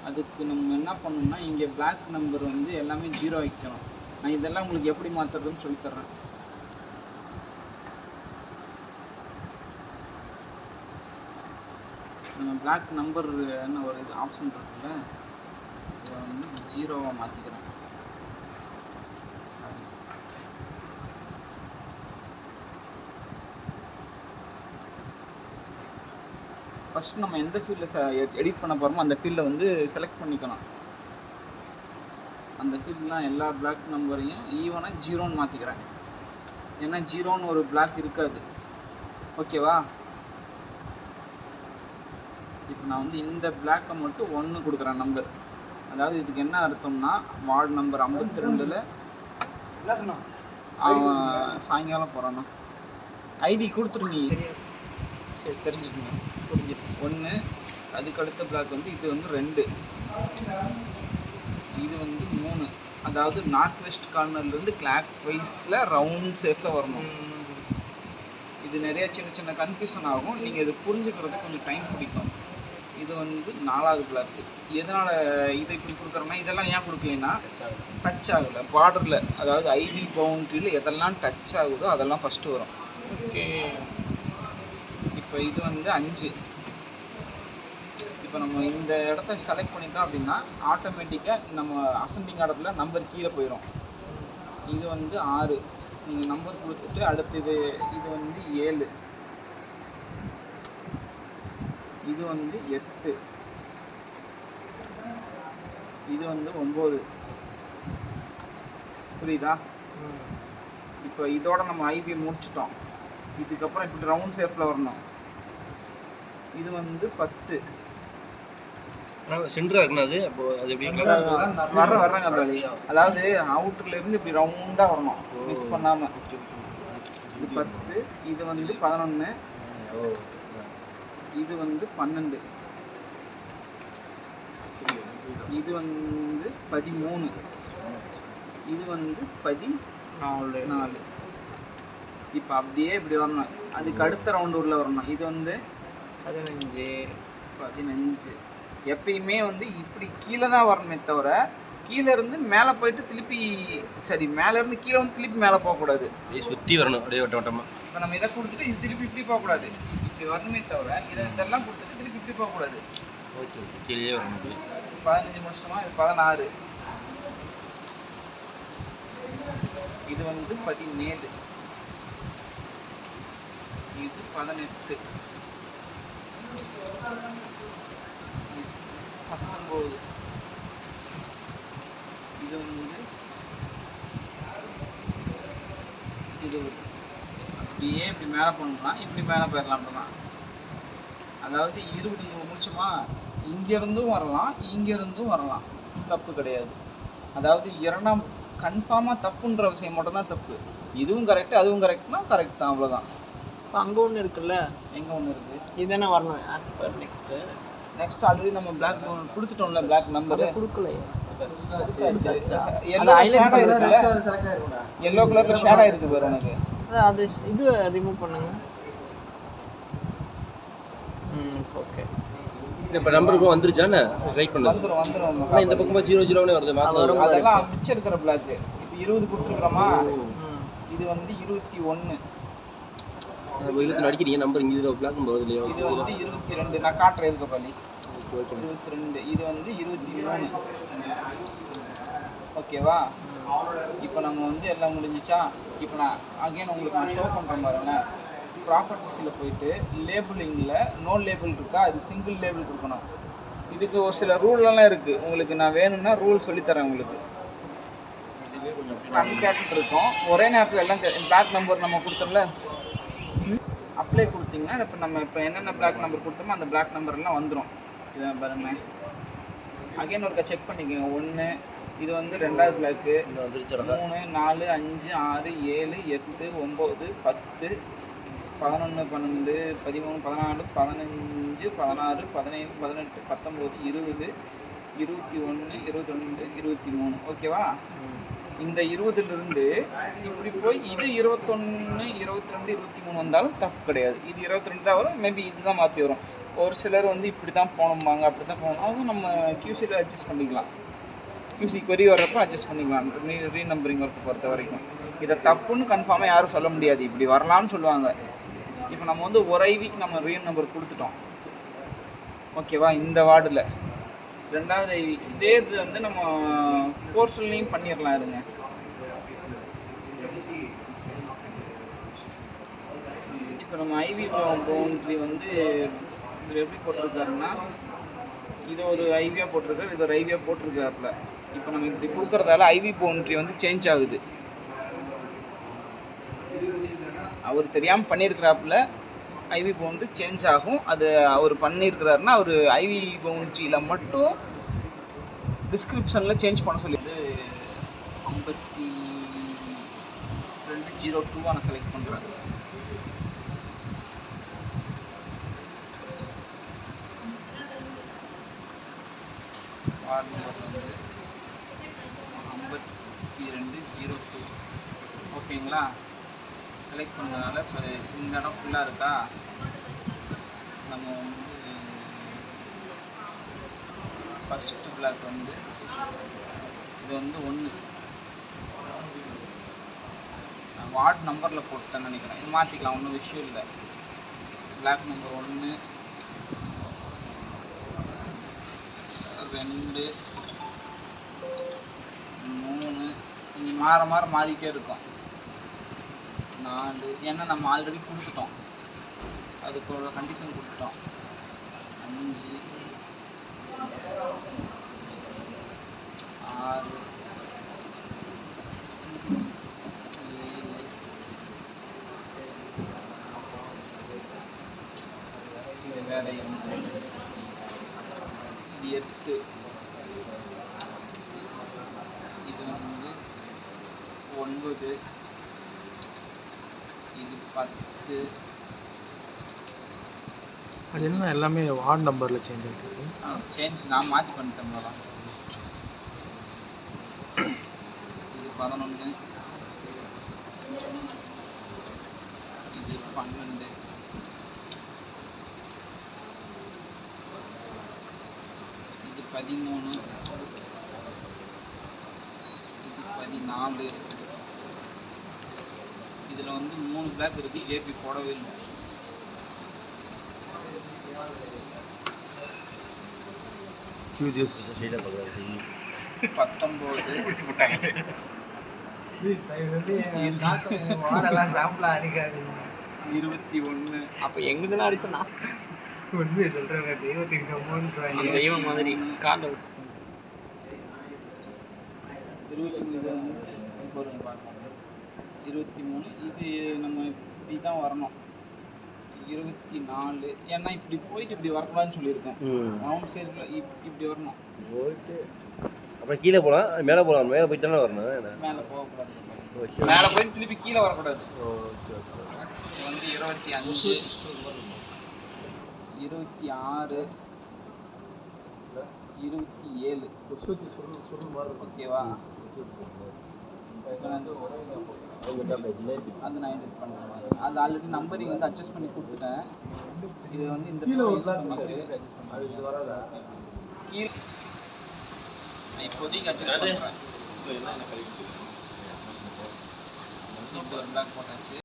அதுக்கு நம்ம என்ன பண்ணணும்னா இங்கே பிளாக் நம்பர் வந்து எல்லாமே 0 வைக்கணும். நான் இதெல்லாம் உங்களுக்கு எப்படி மாற்றுறதுன்னு சொல்லித்தர்றேன். நம்ம பிளாக் நம்பர் என்ன ஒரு இது ஆப்ஷன் இருக்குல்ல, இதை வந்து 0வா மாற்றிக்கிறேன். சாரி, ஃபஸ்ட் நம்ம எந்த ஃபீல்டில் எடிட் பண்ண போகிறோமோ அந்த ஃபீல்டில் வந்து செலக்ட் பண்ணிக்கணும். அந்த ஃபீல்டெலாம் எல்லா பிளாக் நம்பரையும் ஈவனாக 0ன்னு மாற்றிக்கிறேன். ஏன்னா 0ன்னு ஒரு பிளாக் இருக்காது. ஓகேவா? இப்போ நான் வந்து இந்த பிளாக்கை மட்டும் 1 கொடுக்குறேன் நம்பர். அதாவது இதுக்கு என்ன அர்த்தம்னா வார்டு நம்பர் 52ல் சாயங்காலம் போகிறான்னா ஐடி கொடுத்துருங்க. சரி, தெரிஞ்சுக்கோங்க, புரிஞ்சிடுச்சு. 1, அதுக்கு அடுத்த பிளாக் வந்து இது வந்து 2, இது வந்து 3. அதாவது நார்த் வெஸ்ட் கார்னர்லேருந்து கிளாக் வைஸில் ரவுண்ட் ஷேப்பில் வரணும். இது நிறைய சின்ன சின்ன கன்ஃபியூஷன் ஆகும். நீங்கள் இது புரிஞ்சுக்கிறது கொஞ்சம் டைம் பிடிக்கும். இது வந்து 4வது பிளாக்கு. எதனால் இதை இப்படி கொடுக்குறோன்னா, இதெல்லாம் ஏன் கொடுக்கலைன்னா டச் ஆகலை பார்டரில். அதாவது ஐடி பவுண்ட்ரியில் எதெல்லாம் டச் ஆகுதோ அதெல்லாம் ஃபஸ்ட்டு வரும். ஓகே, இப்போ இது வந்து 5. இப்போ நம்ம இந்த இடத்த செலக்ட் பண்ணிட்டோம் அப்படின்னா ஆட்டோமேட்டிக்காக நம்ம அசெண்டிங் ஆர்டரில் நம்பர் கீழே போயிடும். இது வந்து 6. நீங்கள் நம்பர் கொடுத்துட்டு அடுத்தது இது வந்து 7, இது வந்து 8, இது வந்து 9. புரியுதா? இப்போ இதோட நம்ம ஐபி முடிச்சிட்டோம். இதுக்கப்புறம் இப்படி ரவுண்ட் ஷேப்பில் வரணும். இது வந்து 10. சென்டரா இருக்குன்னா அது அப்போ அது எப்படி வர்றாங்க பாதி. அதாவது அவுட்டர்ல இருந்து இப்படி ரவுண்டா வரணும், மிஸ் பண்ணாம. இது 10, இது வந்து 11, இது வந்து 12, இது வந்து 13, இது வந்து 14. இப்போ அப்படியே இப்படி வரணும். அதுக்கு அடுத்த ரவுண்டு உள்ள வரணும். இது வந்து 15. எப்பயுமே வந்து இப்படி கீழே தான் வரணுமே தவிர கீழே இருந்து மேலே போயிட்டு திருப்பி மேலே இருந்து கீழே வந்து திருப்பி மேலே போகக்கூடாது. சுற்றி வரணும் அப்படியே வட்ட வட்டமாக. இப்போ நம்ம இதை கொடுத்துட்டு இது திருப்பி இப்படி போகக்கூடாது. இப்படி வரணுமே தவிர இதெல்லாம் கொடுத்துட்டு திருப்பி இப்படி போகக்கூடாது. ஓகே, கீழே வரணும். 15 முடிச்சிட்டோமா? இது 16, இது வந்து 17, இது 18, 19, இது வந்து இது அப்படியே இப்படி மேலே பண்ணலாம், இப்படி மேலே போயிடலாம். தான் அதாவது 20 முடிச்சோமா, இங்கேருந்தும் வரலாம் இங்கேருந்தும் வரலாம், தப்பு கிடையாது. அதாவது இரண்டாம் கன்ஃபார்மாக தப்புன்ற விஷயம் மட்டும்தான் தப்பு. இதுவும் கரெக்டு அதுவும் கரெக்ட்னா கரெக்ட் தான், அவ்வளோதான். இப்போ அங்கே ஒன்று இருக்குல்ல, எங்கே ஒன்று இருக்குது? இதுதானே வரணும் ஆஸ் பர் நெக்ஸ்ட் ஆல்ரெடி நம்ம பிளாக் கொடுத்துட்டோம்ல, பிளாக் நம்பரு கொடுக்கலையே. எல்லோ கலர்ல ஷேட் ஆயிருக்கு பாரு உனக்கு. அது இது ரிமூவ் பண்ணுங்க. ஓகே, இப்போ நம்பருக்கு வந்துருச்சானே ரைட் பண்ணு. வந்துரும். இந்த பக்கமா 00னே வருது. அதெல்லாம் மிச்சம் இருக்கிற பிளாக். இப்போ 20 கொடுத்துருக்குறோமா, இது வந்து 21. அடிக்கிறீங்க நம்பர் இங்கே இதில் பிளாக் நம்பர் வருது இல்லையா? இது வந்து 22. நான் காட்டுறேன் இருக்க பள்ளி. 22. இது வந்து 23. ஓகேவா? இப்போ நம்ம வந்து எல்லாம் முடிஞ்சிச்சா? இப்போ நான் அகைன் உங்களுக்கு நான் ஷோ பண்ணுறேன் பாருங்க. ப்ராப்பர்ட்டிஸில் போயிட்டு லேபிளிங்கில் நோ லேபிள் இருக்கா, அது சிங்கிள் லேபிள் கொடுக்கணும். இதுக்கு ஒரு சில ரூல்லாம் இருக்குது. உங்களுக்கு நான் வேணும்னா ரூல் சொல்லித்தரேன் உங்களுக்கு. கன்கேட் இருக்கும். ஒரே நேரத்தில் எல்லாம் பிளாக் நம்பர் நம்ம கொடுத்தோம்ல, அப்ளை கொடுத்தீங்கன்னா இப்போ என்னென்ன பிளாக் நம்பர் கொடுத்தோமோ அந்த பிளாக் நம்பர்லாம் வந்துடும். இதை பாருங்களேன், அகைன் ஒருக்கா செக் பண்ணிக்கோங்க. 1, இது வந்து 2வது பிளாக்கு. 3, 4, 5, 6, 7, 8, 9, 10, 11, 12, 13, 14, 15, 16, 17, 18, 19, 20, 21, 22, 23. ஓகேவா? இந்த 20லிருந்து இப்படி போய் இது 21, 22, 23 வந்தாலும் தப்பு கிடையாது. இது 22 தான் வரும். மேபி இதுதான் மாற்றி வரும். ஒரு சிலர் வந்து இப்படி தான் போகணும்பாங்க, அப்படி தான் போகணும். அதுவும் நம்ம கியூசியில் அட்ஜஸ்ட் பண்ணிக்கலாம். கியூசி query வர்றப்போ அட்ஜஸ்ட் பண்ணிக்கலாம். ரீநம்பரிங் ஒர்க் பொறுத்த வரைக்கும் இதை தப்புன்னு கன்ஃபார்மாக யாரும் சொல்ல முடியாது. இப்படி வரலாம்னு சொல்லுவாங்க. இப்போ நம்ம வந்து ஒரு ஐவிக்கு நம்ம ரீநம்பர் கொடுத்துட்டோம், ஓகேவா? இந்த வார்டில் 2வது ஐவி இதே இது வந்து நம்ம போர்ட்டல்லையும் பண்ணிடலாம். இருங்க, இப்போ நம்ம ஐவி பவுண்ட்ரி வந்து இதில் எப்படி போட்டிருக்காருன்னா, இது ஒரு ஐவியாக போட்டிருக்காரு, இது ஒரு ஐவியாக போட்டிருக்காருல. இப்போ நம்ம இப்படி கொடுக்குறதால ஐவி பவுண்ட்ரி வந்து சேஞ்ச் ஆகுது. அவர் தெரியாமல் பண்ணியிருக்கிறாப்புல ஐவி பவுண்ட்ரி சேஞ்ச் ஆகும். அது அவர் பண்ணியிருக்கிறாருன்னா அவர் ஐவி பவுண்ட்ரியில் மட்டும் டிஸ்கிரிப்ஷனில் சேஞ்ச் பண்ண சொல்லிட்டு 5202 நான் செலக்ட் பண்ணுறேன். வார்டு நம்பர் வந்து 5202, ஓகேங்களா? செலக்ட் பண்ணதுனால இப்போ இந்த இடம் ஃபுல்லாக இருக்கா. நம்ம வந்து ஃபஸ்ட்டு பிளாக் வந்து இது வந்து 1 வார்டு நம்பரில் போட்டேன்னு நினைக்கிறேன். இது மாற்றிக்கலாம், ஒன்றும் விஷயம் இல்லை. பிளாக் நம்பர் 1, 2, 3 இங்கே மாற மாறிக்கிட்டே இருக்கும். 4 ஏன்னா நம்ம ஆல்ரெடி கொடுத்துட்டோம், அதுக்கு ஒரு கண்டிஷன் கொடுத்துட்டோம். 5, 6, 7, இது வேற 8, இது 8, இது வந்து 9, இது 10. அது என்ன எல்லாமே வார்டு நம்பரில் சேஞ்ச் ஆகிருக்கு? சேஞ்ச் நான் மாற்றி பண்ணிட்டேன் போலாம். இது 11, இது 12, இது 13, இது 14. இதில் வந்து 3 பிளாக் இருக்குது, ஜேபி போடவே இல்லை. கியூஜிஎஸ் 21. அப்போ எங்களுக்குலாம் அடிச்ச நான் உண்மையை சொல்கிறேன், தெய்வத்துக்கு சமம்னு அந்த தெய்வம் மாதிரி கார்டை 23. இது நம்ம இப்படி தான் வரணும். 24 ஏன்னா இப்படி போயிட்டு இப்படி வரக்கூடாதுன்னு சொல்லியிருக்கேன். ரவுண்ட் சைடில் இப்படி வரணும். போயிட்டு அப்புறம் கீழே போகலாம், மேலே போகலாம். மேலே போயிட்டு தானே வரணும். மேலே போகக்கூடாது, மேலே போயிட்டு திருப்பி கீழே வரக்கூடாது. இது வந்து 25, 26, 27, ஓகேவா? அது நான் எடிட் பண்ணுறேன். அது ஆல்ரெடி நம்பரிங் வந்து அட்ஜஸ்ட் பண்ணி கொடுத்துட்டேன். இது வந்து இந்த கீழே இப்போதைக்கு அட்ஜஸ்ட் பண்ணுறேன். இப்போ ஒரு பிளாக் போட்டாச்சு.